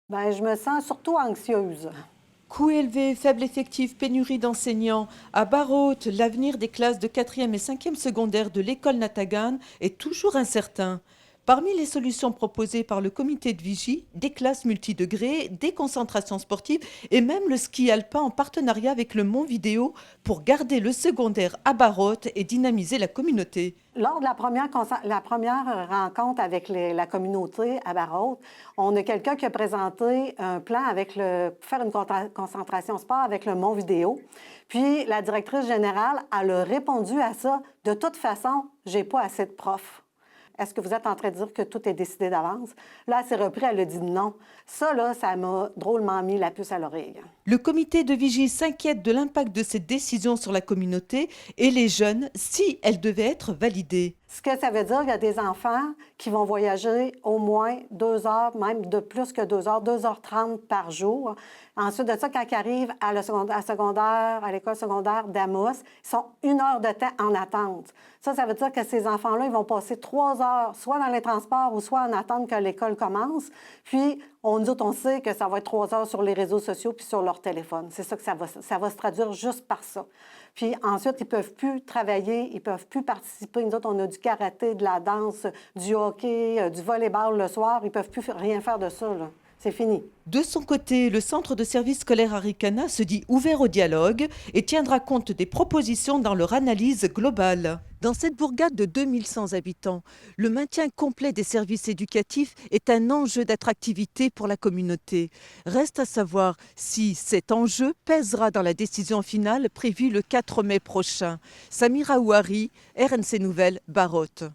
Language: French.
Bien, je me sens surtout anxieuse. Coûts élevés, faible effectif, pénurie d'enseignants. À Barraute, l'avenir des classes de 4e et 5e secondaire de l'école Natagan est toujours incertain. Parmi les solutions proposées par le comité de vigie, des classes multidegrés, des concentrations sportives et même le ski alpin en partenariat avec le Mont Vidéo pour garder le secondaire à Barraute et dynamiser la communauté. Lors de la première rencontre avec la communauté à Barrault, on a quelqu'un qui a présenté un plan pour faire une concentration sport avec le Mont Vidéo. Puis la directrice générale, elle a répondu à ça. De toute façon, j'ai pas assez de profs. Est-ce que vous êtes en train de dire que tout est décidé d'avance? Là, elle s'est repris, elle a dit non. Ça, là, ça m'a drôlement mis la puce à l'oreille. Le comité de vigie s'inquiète de l'impact de cette décision sur la communauté et les jeunes si elle devait être validée. Ce que ça veut dire, il y a des enfants qui vont voyager au moins 2 heures, même de plus que 2 heures, 2h30 par jour. Ensuite de ça, quand ils arrivent à l'école secondaire d'Amos, ils sont 1 heure de temps en attente. Ça veut dire que ces enfants-là, ils vont passer 3 heures, soit dans les transports ou soit en attente que l'école commence. Puis, nous autres, on sait que ça va être 3 heures sur les réseaux sociaux puis sur leur téléphone. C'est ça que ça va se traduire juste par ça. Puis ensuite, ils ne peuvent plus travailler, ils ne peuvent plus participer. Nous autres, on a du karaté, de la danse, du hockey, du volleyball le soir. Ils ne peuvent plus rien faire de ça, là. C'est fini. De son côté, le centre de service scolaire Arikana se dit ouvert au dialogue et tiendra compte des propositions dans leur analyse globale. Dans cette bourgade de 2100 habitants, le maintien complet des services éducatifs est un enjeu d'attractivité pour la communauté. Reste à savoir si cet enjeu pèsera dans la décision finale prévue le 4 mai prochain. Samira Ouari, RNC Nouvelles, Barraute.